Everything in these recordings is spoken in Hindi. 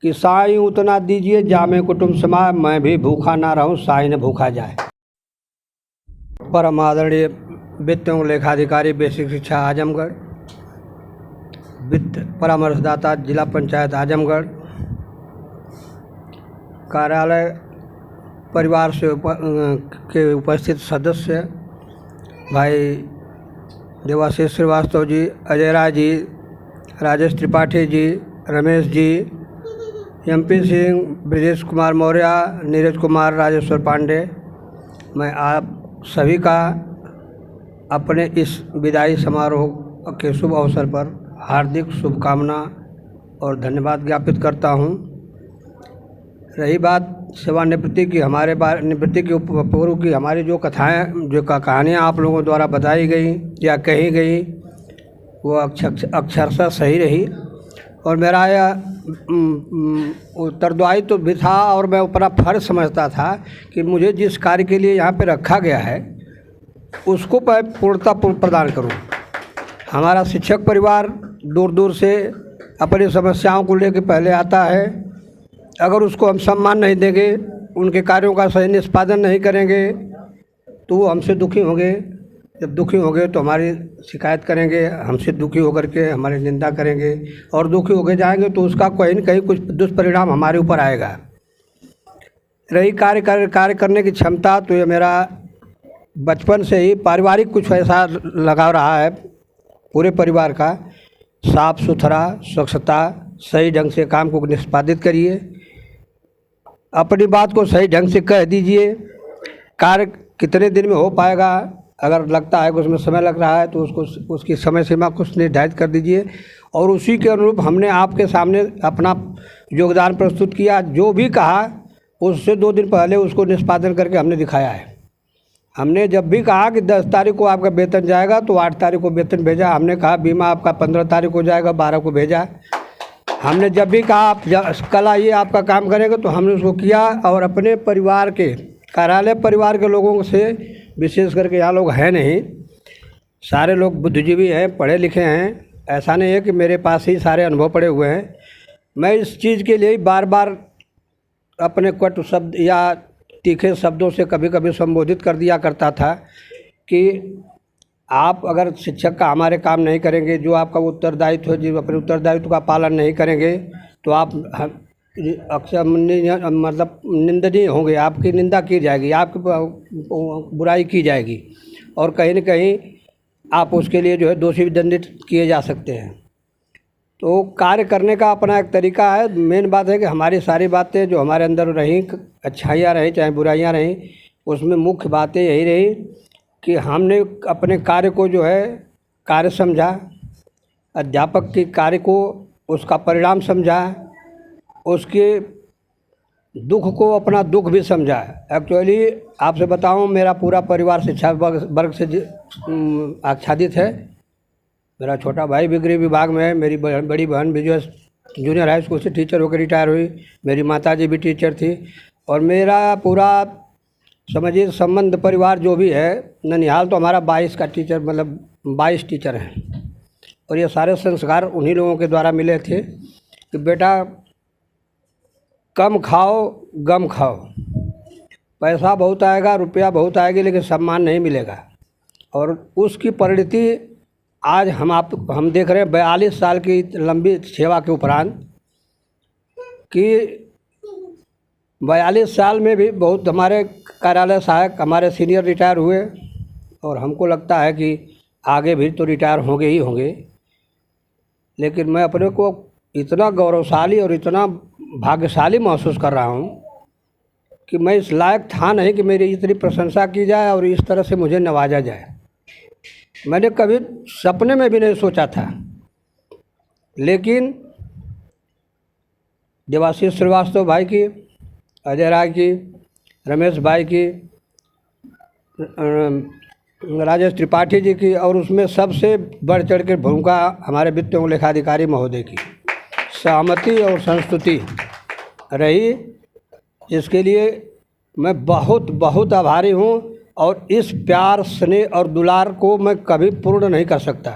कि साईं उतना दीजिए जामे कुटुम्ब समाए, मैं भी भूखा ना रहूं साईं न भूखा जाए। परम आदरणीय वित्त एवं लेखाधिकारी बेसिक शिक्षा आजमगढ़, वित्त परामर्शदाता जिला पंचायत आजमगढ़, कार्यालय परिवार से के उपस्थित सदस्य भाई देवाशीष श्रीवास्तव जी, अजय राय जी, राजेश त्रिपाठी जी, रमेश जी, एमपी सिंह, ब्रजेश कुमार मौर्य, नीरज कुमार, राजेश्वर पांडे, मैं आप सभी का अपने इस विदाई समारोह के शुभ अवसर पर हार्दिक शुभकामना और धन्यवाद ज्ञापित करता हूं। रही बात सेवानिवृत्ति की, हमारे निवृत्ति के पूर्व की हमारी जो कथाएं, जो कहानियाँ आप लोगों द्वारा बताई गई या कही गई, वो अक्षरशः सही रही और मेरा यह उत्तरदायी तो भी था और मैं अपना फर्ज समझता था कि मुझे जिस कार्य के लिए यहाँ पे रखा गया है उसको मैं पूर्णता प्रदान करूँ। हमारा शिक्षक परिवार दूर दूर से अपनी समस्याओं को लेकर पहले आता है। अगर उसको हम सम्मान नहीं देंगे, उनके कार्यों का सही निष्पादन नहीं करेंगे तो वो हमसे दुखी होंगे। जब दुखी होंगे तो हमारी शिकायत करेंगे, हमसे दुखी होकर के हमारी निंदा करेंगे और दुखी होकर जाएंगे तो उसका कहीं न कहीं कुछ दुष्परिणाम हमारे ऊपर आएगा। रही कार्य करने की क्षमता, तो ये मेरा बचपन से ही पारिवारिक कुछ ऐसा लगाव रहा है पूरे परिवार का। साफ सुथरा, स्वच्छता, सही ढंग से काम को निष्पादित करिए, अपनी बात को सही ढंग से कह दीजिए। कार्य कितने दिन में हो पाएगा, अगर लगता है कि उसमें समय लग रहा है तो उसकी समय सीमा कुछ निर्धारित कर दीजिए और उसी के अनुरूप हमने आपके सामने अपना योगदान प्रस्तुत किया। जो भी कहा उससे 2 दिन पहले उसको निष्पादन करके हमने दिखाया है। हमने जब भी कहा कि 10 तारीख को आपका वेतन जाएगा तो 8 तारीख को वेतन भेजा। हमने कहा बीमा आपका 15 तारीख को जाएगा, 12 को भेजा। हमने जब भी कहा आप कल आइए आपका काम करेंगे तो हमने उसको किया और अपने परिवार के, कार्यालय परिवार के लोगों से, विशेष करके यहाँ लोग हैं नहीं, सारे लोग बुद्धिजीवी हैं, पढ़े लिखे हैं। ऐसा नहीं है कि मेरे पास ही सारे अनुभव पड़े हुए हैं। मैं इस चीज़ के लिए बार बार अपने कटु शब्द या तीखे शब्दों से कभी कभी संबोधित कर दिया करता था कि आप अगर शिक्षक का हमारे काम नहीं करेंगे, जो आपका उत्तरदायित्व है, जो अपने उत्तरदायित्व का पालन नहीं करेंगे तो आप अक्सर मतलब निंदनीय होंगे, आपकी निंदा की जाएगी, आपकी बुराई की जाएगी और कहीं न कहीं आप उसके लिए जो है दोषी दंडित किए जा सकते हैं। तो कार्य करने का अपना एक तरीका है। मेन बात है कि हमारी सारी बातें जो हमारे अंदर रहीं, अच्छाइयाँ रहीं चाहे बुराइयाँ रहीं, उसमें मुख्य बातें यही रही कि हमने अपने कार्य को जो है कार्य समझा, अध्यापक के कार्य को उसका परिणाम समझा, उसके दुख को अपना दुख भी समझा। एक्चुअली आपसे बताऊं, मेरा पूरा परिवार शिक्षा वर्ग से आच्छादित है। मेरा छोटा भाई भी गृह विभाग में है, मेरी बड़ी बहन विजय जूनियर हाई स्कूल से टीचर होकर रिटायर हुई, मेरी माताजी भी टीचर थी और मेरा पूरा समझिए संबंध परिवार जो भी है, ननिहाल तो हमारा 22 का टीचर, मतलब 22 टीचर हैं और ये सारे संस्कार उन्हीं लोगों के द्वारा मिले थे कि बेटा कम खाओ गम खाओ, पैसा बहुत आएगा, रुपया बहुत आएगी, लेकिन सम्मान नहीं मिलेगा। और उसकी परिणति आज हम देख रहे हैं 42 साल की लंबी सेवा के उपरांत कि 42 साल में भी बहुत हमारे कार्यालय सहायक हमारे सीनियर रिटायर हुए और हमको लगता है कि आगे भी तो रिटायर होंगे ही होंगे। लेकिन मैं अपने को इतना गौरवशाली और इतना भाग्यशाली महसूस कर रहा हूँ कि मैं इस लायक था नहीं कि मेरी इतनी प्रशंसा की जाए और इस तरह से मुझे नवाजा जाए। मैंने कभी सपने में भी नहीं सोचा था, लेकिन देवाशीष श्रीवास्तव भाई की, अजय राय की, रमेश भाई की, राजेश त्रिपाठी जी की और उसमें सबसे बढ़ चढ़ कर भूमिका हमारे वित्त एवं लेखाधिकारी महोदय की सहमति और संस्तुति रही, जिसके लिए मैं बहुत बहुत आभारी हूँ। और इस प्यार, स्नेह और दुलार को मैं कभी पूर्ण नहीं कर सकता।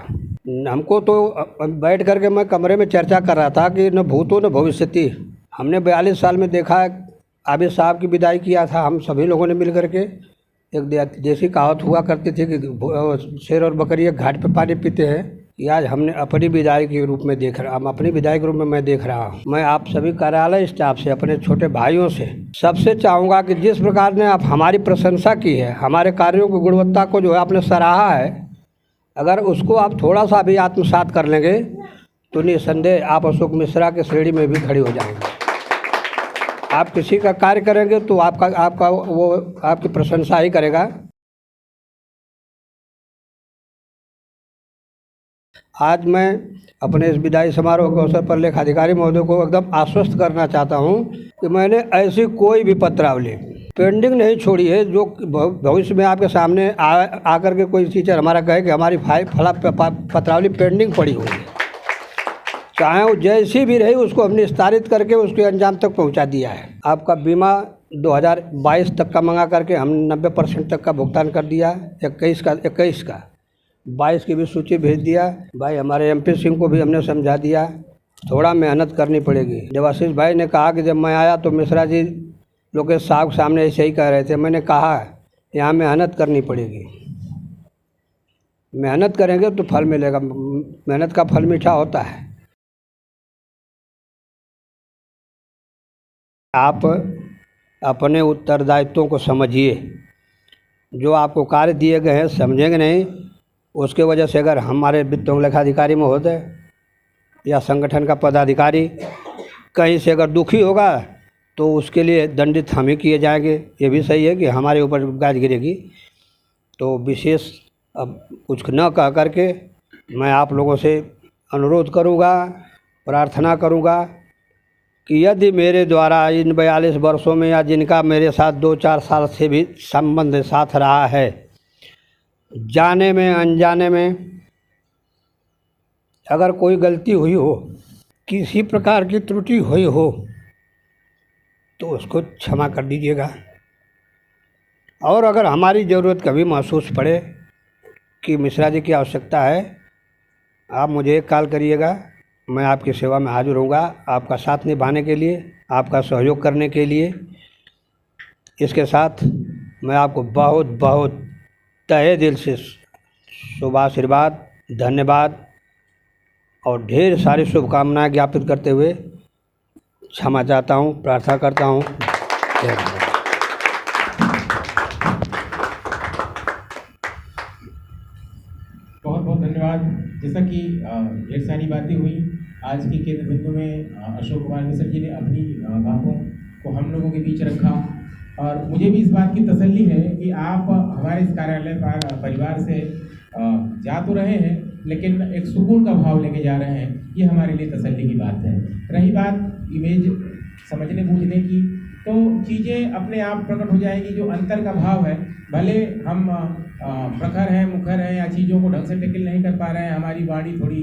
हमको तो बैठ करके मैं कमरे में चर्चा कर रहा था कि न भूतो न भविष्यति, हमने 42 साल में देखा है, आबिद साहब की विदाई किया था हम सभी लोगों ने मिल करके। एक देसी कहावत हुआ करती थी कि शेर और बकरी एक घाट पे पानी पीते हैं। ये आज हमने अपनी विदाई के रूप में देख रहा, हम अपनी विदाई के रूप में मैं देख रहा हूँ। मैं आप सभी कार्यालय स्टाफ से, अपने छोटे भाइयों से सबसे चाहूँगा कि जिस प्रकार ने आप हमारी प्रशंसा की है, हमारे कार्यों की गुणवत्ता को जो है आपने सराहा है, अगर उसको आप थोड़ा सा भी आत्मसात कर लेंगे तो निसंदेह आप अशोक मिश्रा के श्रेणी में भी खड़े हो जाएंगे। आप किसी का कार्य करेंगे तो आपका वो आपकी प्रशंसा ही करेगा। आज मैं अपने इस विदाई समारोह के अवसर पर लेखाधिकारी महोदय को एकदम आश्वस्त करना चाहता हूं कि मैंने ऐसी कोई भी पत्रावली पेंडिंग नहीं छोड़ी है जो भविष्य में आपके सामने आकर के कोई टीचर हमारा कहे कि हमारी फला पत्रावली पेंडिंग पड़ी हुई है, चाहे वो जैसी भी रही उसको हमने विस्तारित करके उसके अंजाम तक पहुंचा दिया है। आपका बीमा 2022 तक का मंगा करके हम 90% तक का भुगतान कर दिया। 21 का 22 की भी सूची भेज दिया। भाई हमारे MP सिंह को भी हमने समझा दिया, थोड़ा मेहनत करनी पड़ेगी। देवाशीष भाई ने कहा कि जब मैं आया तो मिश्रा जी लोकेश साहब सामने ऐसे ही कह रहे थे, मैंने कहा यहाँ मेहनत करनी पड़ेगी, मेहनत करेंगे तो फल मिलेगा, मेहनत का फल मीठा होता है। आप अपने उत्तरदायित्वों को समझिए, जो आपको कार्य दिए गए हैं समझेंगे नहीं, उसके वजह से अगर हमारे वित्त एवं लेखाधिकारी महोदय या संगठन का पदाधिकारी कहीं से अगर दुखी होगा तो उसके लिए दंडित हम ही किए जाएंगे। ये भी सही है कि हमारे ऊपर गाज गिरेगी। तो विशेष अब कुछ न कह करके मैं आप लोगों से अनुरोध करूँगा, प्रार्थना करूँगा कि यदि मेरे द्वारा इन 42 वर्षों में या जिनका मेरे साथ 2-4 साल से भी संबंध साथ रहा है, जाने में अनजाने में अगर कोई गलती हुई हो, किसी प्रकार की त्रुटि हुई हो तो उसको क्षमा कर दीजिएगा। और अगर हमारी ज़रूरत कभी महसूस पड़े कि मिश्रा जी की आवश्यकता है, आप मुझे एक कॉल करिएगा, मैं आपकी सेवा में हाजिर होऊंगा, आपका साथ निभाने के लिए, आपका सहयोग करने के लिए। इसके साथ मैं आपको बहुत बहुत तहे दिल से शुभ आशीर्वाद, धन्यवाद और ढेर सारी शुभकामनाएं ज्ञापित करते हुए क्षमा चाहता हूं, प्रार्थना करता हूं। बहुत बहुत धन्यवाद। जैसा कि ढेर सारी बातें हुई, आज के केंद्र बिंदु में अशोक कुमार मिश्र जी ने अपनी बातों को हम लोगों के बीच रखा और मुझे भी इस बात की तसल्ली है कि आप हमारे इस कार्यालय परिवार से जा तो रहे हैं लेकिन एक सुकून का भाव लेके जा रहे हैं, ये हमारे लिए तसल्ली की बात है। रही बात इमेज समझने बूझने की, तो चीज़ें अपने आप प्रकट हो जाएगी। जो अंतर का भाव है, भले हम प्रखर हैं, मुखर हैं या चीज़ों को ढंग से टैकल नहीं कर पा रहे हैं, हमारी वाणी थोड़ी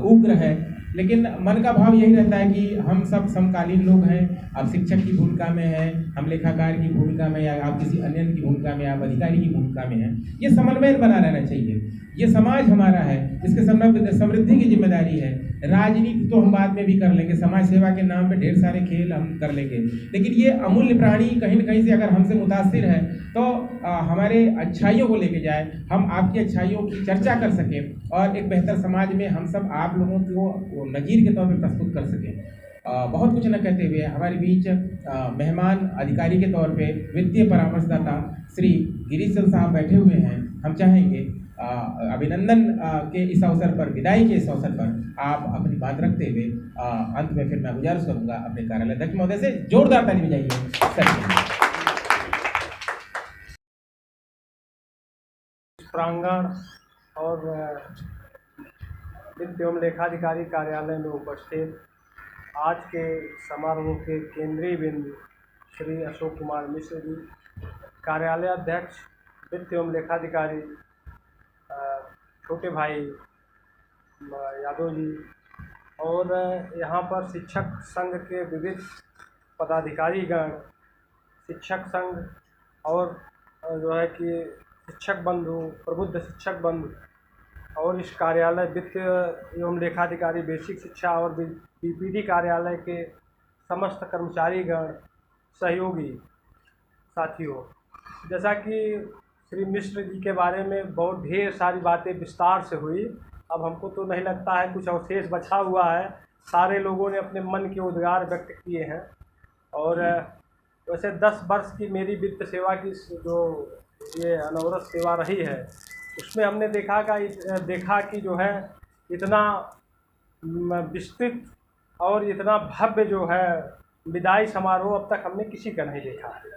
उग्र है, लेकिन मन का भाव यही रहता है कि हम सब समकालीन लोग हैं। आप शिक्षक की भूमिका में हैं, हम लेखाकार की भूमिका में, या आप किसी अन्य की भूमिका में, आप अधिकारी की भूमिका में हैं। ये समन्वय बना रहना चाहिए। ये समाज हमारा है, इसके समृद्धि की जिम्मेदारी है। राजनीति तो हम बाद में भी कर लेंगे, समाज सेवा के नाम पे ढेर सारे खेल हम कर लेंगे, लेकिन ये अमूल्य प्राणी कहीं न कहीं से अगर हमसे मुतासिर है तो हमारे अच्छाइयों को लेके जाए, हम आपकी अच्छाइयों की चर्चा कर सकें और एक बेहतर समाज में हम सब आप लोगों को नज़ीर के तौर पर प्रस्तुत कर सकें। बहुत कुछ न कहते हुए हमारे बीच मेहमान अधिकारी के तौर पे वित्तीय परामर्शदाता श्री गिरीश चंद साहब बैठे हुए हैं। हम चाहेंगे अभिनंदन के इस अवसर पर, विदाई के इस अवसर पर आप अपनी बात रखते हुए अंत में फिर मैं गुजारिश करूंगा अपने कार्यालय अध्यक्ष महोदय से जोरदार ताली बजाइए। प्रांगण और वित्त एवं लेखाधिकारी कार्यालय में उपस्थित आज के समारोह के केंद्रीय बिंदु श्री अशोक कुमार मिश्र जी, कार्यालय अध्यक्ष वित्त एवं लेखाधिकारी छोटे भाई यादव जी, और यहाँ पर शिक्षक संघ के विविध पदाधिकारीगण, शिक्षक संघ और जो है कि शिक्षक बंधु, प्रबुद्ध शिक्षक बंधु और इस कार्यालय वित्त एवं लेखाधिकारी बेसिक शिक्षा और BPD कार्यालय के समस्त कर्मचारीगण, सहयोगी साथियों, जैसा कि श्री मिश्र जी के बारे में बहुत ढेर सारी बातें विस्तार से हुई। अब हमको तो नहीं लगता है कुछ अवशेष बचा हुआ है। सारे लोगों ने अपने मन के उद्गार व्यक्त किए हैं। और वैसे 10 वर्ष की मेरी वित्त सेवा की जो ये अनवरत सेवा रही है, उसमें हमने देखा कि जो है इतना विस्तृत और इतना भव्य जो है विदाई समारोह अब तक हमने किसी का नहीं देखा है।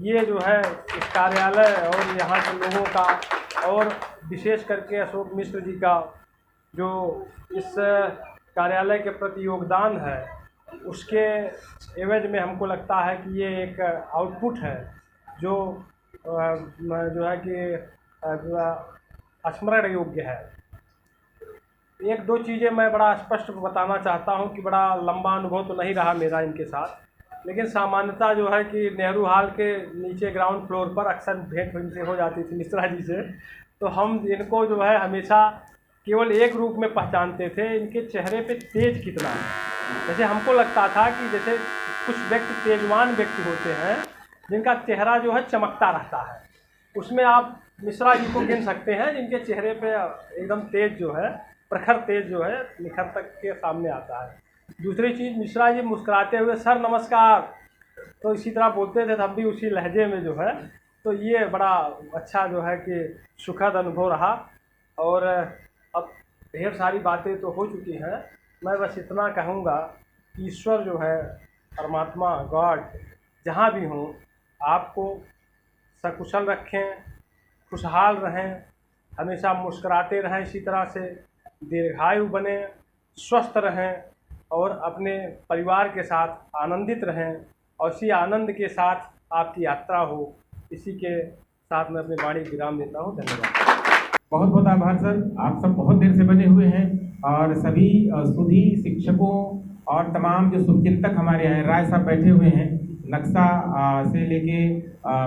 ये जो है इस कार्यालय और यहाँ के लोगों का और विशेष करके अशोक मिश्र जी का जो इस कार्यालय के प्रति योगदान है, उसके एवज में हमको लगता है कि ये एक आउटपुट है जो है कि स्मरण योग्य है। एक दो चीज़ें मैं बड़ा स्पष्ट बताना चाहता हूँ कि बड़ा लंबा अनुभव तो नहीं रहा मेरा इनके साथ, लेकिन सामान्यतः जो है कि नेहरू हॉल के नीचे ग्राउंड फ्लोर पर अक्सर भेंट इनसे हो जाती थी मिश्रा जी से। तो हम इनको जो है हमेशा केवल एक रूप में पहचानते थे, इनके चेहरे पे तेज कितना है। जैसे हमको लगता था कि जैसे कुछ व्यक्ति तेजवान व्यक्ति होते हैं जिनका चेहरा जो है चमकता रहता है, उसमें आप मिश्रा जी को गिन सकते हैं जिनके चेहरे पे एकदम तेज जो है, प्रखर तेज जो है निखर तक के सामने आता है। दूसरी चीज़, मिश्रा जी मुस्कुराते हुए सर नमस्कार तो इसी तरह बोलते थे, तब भी उसी लहजे में जो है। तो ये बड़ा अच्छा जो है कि सुखद अनुभव रहा। और अब ढेर सारी बातें तो हो चुकी हैं, मैं बस इतना कहूँगा कि ईश्वर जो है, परमात्मा, गॉड जहाँ भी हों, आपको सकुशल रखें, खुशहाल रहें, हमेशा मुस्कुराते रहें, इसी तरह से दीर्घायु बने, स्वस्थ रहें और अपने परिवार के साथ आनंदित रहें और इसी आनंद के साथ आपकी यात्रा हो। इसी के साथ मैं अपनी वाणी विराम देता हूँ। धन्यवाद। बहुत बहुत आभार सर, आप सब बहुत देर से बने हुए हैं और सभी सुधी शिक्षकों और तमाम जो शुभचिंतक हमारे यहाँ राय साहब बैठे हुए हैं, नक्शा से लेके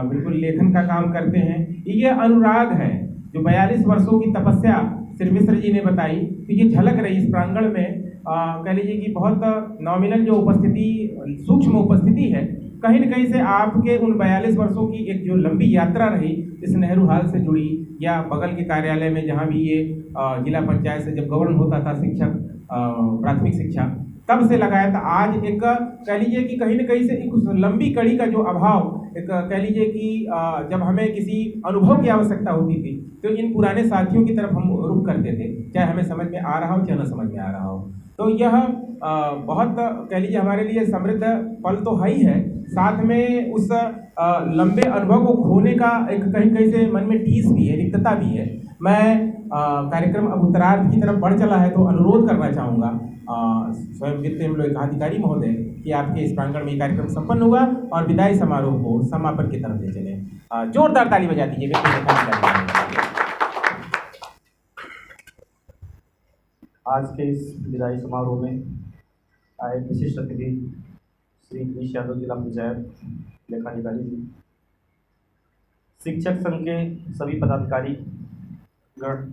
बिल्कुल लेखन का काम करते हैं। ये अनुराग है जो 42 वर्षों की तपस्या श्री मिश्र जी ने बताई, तो ये झलक रही इस प्रांगण में। कह लीजिए कि बहुत नॉमिनल जो उपस्थिति, सूक्ष्म उपस्थिति है, कहीं न कहीं से आपके उन 42 वर्षों की एक जो लंबी यात्रा रही इस नेहरू हॉल से जुड़ी, या बगल के कार्यालय में जहाँ भी ये जिला पंचायत से जब गवर्न होता था शिक्षक, प्राथमिक शिक्षा, तब से लगाया था। आज एक कह लीजिए कि कहीं न कहीं से एक उस लंबी कड़ी का जो अभाव, एक कह लीजिए कि जब हमें किसी अनुभव की आवश्यकता होती थी तो इन पुराने साथियों की तरफ हम रुख करते थे, चाहे हमें समझ में आ रहा हो चाहे न समझ में आ रहा हो। तो यह बहुत कह लीजिए हमारे लिए समृद्ध पल तो है ही है, साथ में उस लंबे अनुभव को खोने का एक कहीं कहीं से मन में टीस भी है, रिक्तता भी है। मैं कार्यक्रम अब उत्तरार्ध की तरफ बढ़ चला है, तो अनुरोध करना चाहूँगा स्वयं वित्त एवं लेखाधिकारी महोदय कि आपके इस प्रांगण में कार्यक्रम संपन्न हुआ और विदाई समारोह को समापन की तरफ ले चले। जोरदार ताली बजा दीजिए वित्त लेखाधिकारी। आज के इस विदाई समारोह में आए विशिष्ट अतिथि श्री गिरीश यादव, जिला पंचायत लेखाधिकारी जी, शिक्षक संघ के सभी पदाधिकारी गण,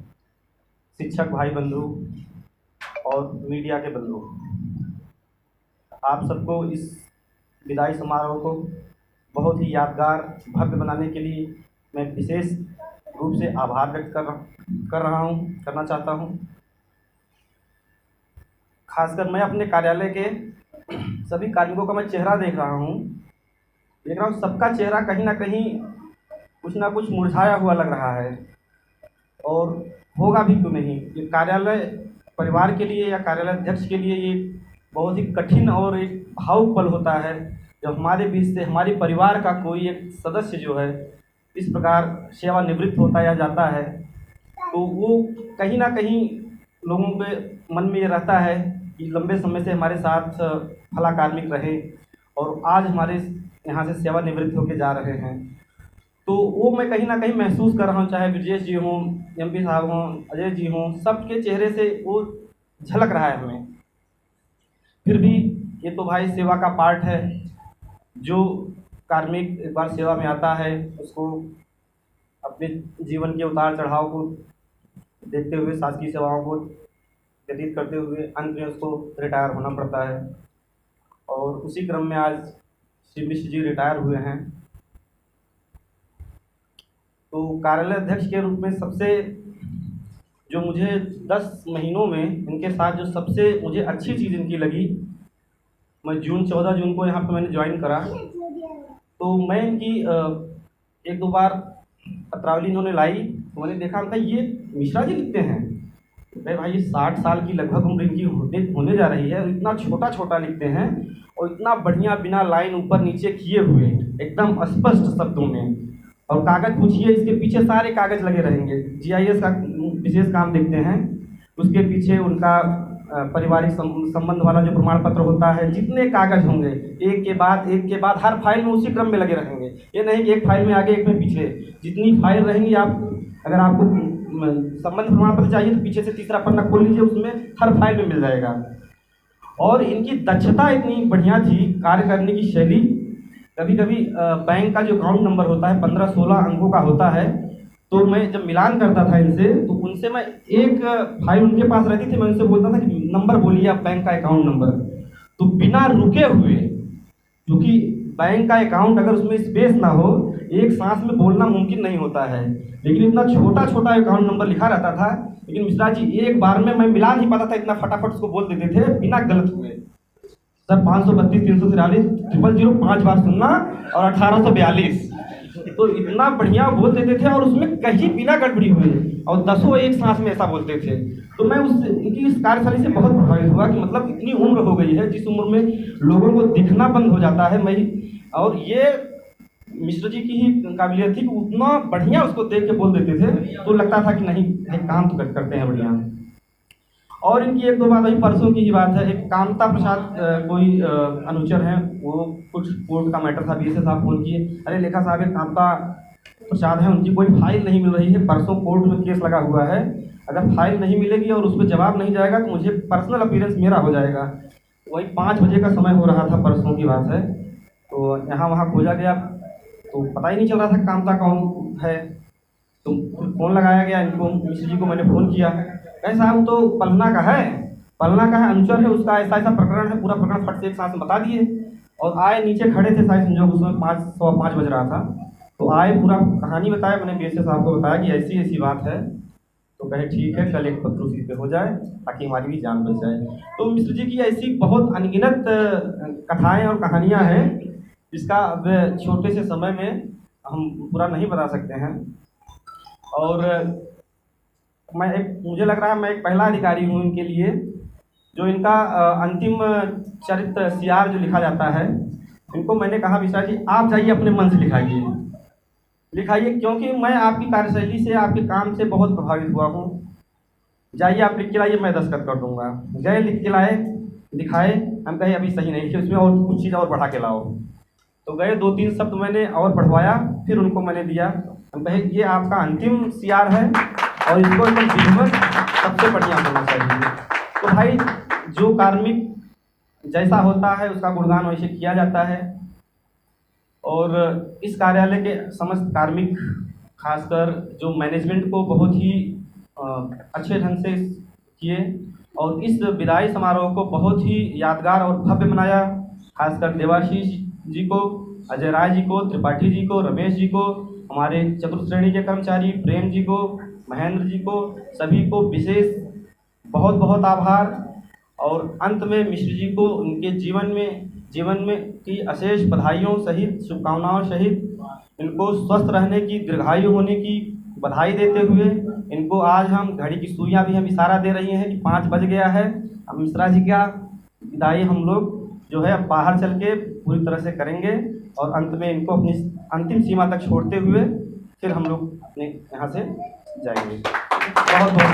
शिक्षक भाई बंधु और मीडिया के बंधु, आप सबको इस विदाई समारोह को बहुत ही यादगार, भव्य बनाने के लिए मैं विशेष रूप से आभार व्यक्त करना चाहता हूँ। खासकर मैं अपने कार्यालय के सभी कार्मिकों का मैं चेहरा देख रहा हूँ, सबका चेहरा कहीं ना कहीं कुछ ना कुछ मुरझाया हुआ लग रहा है, और होगा भी क्यों नहीं। ये कार्यालय परिवार के लिए या कार्यालय अध्यक्ष के लिए ये बहुत ही कठिन और एक भावुक पल होता है जब हमारे बीच से हमारे परिवार का कोई एक सदस्य जो है इस प्रकार सेवानिवृत्त होता या जाता है, तो वो कहीं ना कहीं लोगों के मन में ये रहता है कि लंबे समय से हमारे साथ फला कार्मिक रहे और आज हमारे यहाँ से सेवानिवृत्त होकर जा रहे हैं। तो वो मैं कहीं ना कहीं महसूस कर रहा हूँ, चाहे ब्रजेश जी हों, MP साहब हों, अजय जी हों, सबके चेहरे से वो झलक रहा है हमें। फिर भी ये तो भाई सेवा का पार्ट है। जो कार्मिक एक बार सेवा में आता है उसको अपने जीवन के उतार चढ़ाव को देखते हुए, शासकीय सेवाओं को व्यतीत करते हुए अंत में उसको रिटायर होना पड़ता है। और उसी क्रम में आज श्री मिश्र जी रिटायर हुए हैं। तो कार्यालय अध्यक्ष के रूप में सबसे जो मुझे 10 महीनों में इनके साथ जो सबसे मुझे अच्छी चीज़ इनकी लगी, मैं 14 जून को यहाँ पर मैंने ज्वाइन करा, तो मैं इनकी 1-2 बार पत्रावली इन्होंने लाई, तो मैंने देखा था ये मिश्रा जी लिखते हैं। अरे भाई, ये 60 साल की लगभग उम्र इनकी होने जा रही है और इतना छोटा छोटा लिखते हैं और इतना बढ़िया, बिना लाइन ऊपर नीचे किए हुए, एकदम स्पष्ट शब्दों में। और कागज़ पूछिए, इसके पीछे सारे कागज़ लगे रहेंगे। GIS का विशेष काम देखते हैं, उसके पीछे उनका पारिवारिक संबंध वाला जो प्रमाण पत्र होता है, जितने कागज़ होंगे एक के बाद हर फाइल में उसी क्रम में लगे रहेंगे। ये नहीं कि एक फाइल में आगे एक में पीछे, जितनी फाइल रहेंगी, आप अगर आपको संबंध प्रमाण पत्र चाहिए तो पीछे से तीसरा पन्ना खोल लीजिए, उसमें हर फाइल में मिल जाएगा। और इनकी दक्षता इतनी बढ़िया थी, कार्य करने की शैली। कभी कभी बैंक का जो अकाउंट नंबर होता है 15-16 अंकों का होता है, तो मैं जब मिलान करता था इनसे, तो उनसे मैं एक फाइल उनके पास रहती थी, मैं उनसे बोलता था कि नंबर बोलिए आप, बैंक का अकाउंट नंबर। तो बिना रुके हुए, क्योंकि बैंक का अकाउंट अगर उसमें स्पेस ना हो, एक सांस में बोलना मुमकिन नहीं होता है, लेकिन इतना छोटा छोटा अकाउंट नंबर लिखा रहता था, लेकिन मिश्रा जी एक बार में मैं मिला नहीं पाता था, इतना फटाफट उसको बोल देते थे बिना गलत हुए। सर 532 343 000 5 बार सुनना और 1842, तो इतना बढ़िया बोल देते थे, और उसमें कहीं बिना गड़बड़ी हुए, और 10 एक सांस में ऐसा बोलते थे। तो मैं इनकी इस कार्यशैली से बहुत प्रभावित हुआ कि मतलब इतनी उम्र हो गई है, जिस उम्र में लोगों को दिखना बंद हो जाता है। और ये मिश्र जी की ही काबिलियत थी कि उतना बढ़िया उसको देख के बोल देते थे, तो लगता था कि नहीं काम तो करते हैं बढ़िया। और इनकी 1-2 बात, अभी परसों की ही बात है, एक कामता प्रसाद कोई अनुचर हैं, वो कुछ कोर्ट का मैटर था, BSS साहब फोन किए, अरे लेखा साहब एक कामता प्रसाद है, उनकी कोई फाइल नहीं मिल रही है, परसों कोर्ट में केस लगा हुआ है, अगर फाइल नहीं मिलेगी और उस पर जवाब नहीं जाएगा तो मुझे पर्सनल अपीयरेंस मेरा हो जाएगा। वही 5 बजे का समय हो रहा था, परसों की बात है। तो यहाँ वहाँ खोजा गया, तो पता ही नहीं चल रहा था कामता कौन है। तो फ़ोन लगाया गया इनको, मिश्र जी को मैंने फ़ोन किया, कहे साहब तो पलना का है, अनुचर है, उसका ऐसा ऐसा प्रकरण है, पूरा प्रकरण फट से एक साथ में बता दिए। और आए, नीचे खड़े थे सारे संजोग, उसमें 5:15 बज रहा था, तो आए, पूरा कहानी बताया, मैंने BSS साहब को बताया कि ऐसी ऐसी बात है। तो कहे ठीक है, कल एक पत्र उसी पे हो जाए ताकि हमारी भी जान बच जाए। तो मिश्र जी की ऐसी बहुत अनगिनत कथाएँ और कहानियाँ हैं, जिसका अब छोटे से समय में हम पूरा नहीं बता सकते हैं। और मुझे लग रहा है मैं एक पहला अधिकारी हूँ इनके लिए, जो इनका अंतिम चरित्र CR जो लिखा जाता है, इनको मैंने कहा मिश्रा जी आप जाइए अपने मन से लिखाइए, क्योंकि मैं आपकी कार्यशैली से, आपके काम से बहुत प्रभावित हुआ हूँ। जाइए आप लिख के लाइए, मैं दस्तखत कर दूँगा। गए, लिख के लाए, दिखाए, हम कहे अभी सही नहीं, कि उसमें और कुछ चीज़ और बढ़ा के लाओ। तो गए, 2-3 शब्द मैंने और बढ़वाया, फिर उनको मैंने दिया, हम कहे ये आपका अंतिम CR है और इसको एकदम विधिवत सबसे बढ़िया होना चाहिए। तो भाई, जो कार्मिक जैसा होता है उसका गुणगान वैसे किया जाता है। और इस कार्यालय के समस्त कार्मिक, खासकर जो मैनेजमेंट को बहुत ही अच्छे ढंग से किए, और इस विदाई समारोह को बहुत ही यादगार और भव्य बनाया। खासकर देवाशीष जी को, अजय राय जी को, त्रिपाठी जी को, रमेश जी को, हमारे चतुर्थ श्रेणी के कर्मचारी प्रेम जी को, महेंद्र जी को, सभी को विशेष बहुत बहुत आभार। और अंत में मिश्र जी को उनके जीवन में की अशेष बधाइयों सहित, शुभकामनाओं सहित, इनको स्वस्थ रहने की, दीर्घायु होने की बधाई देते हुए, इनको आज हम घड़ी की सुइयाँ भी हम इशारा दे रही हैं कि 5 बज गया है। अब मिश्रा जी का विदाई हम लोग जो है बाहर चल के पूरी तरह से करेंगे, और अंत में इनको अपनी अंतिम सीमा तक छोड़ते हुए फिर हम लोग अपने यहाँ से जाएंगे। बहुत बहुत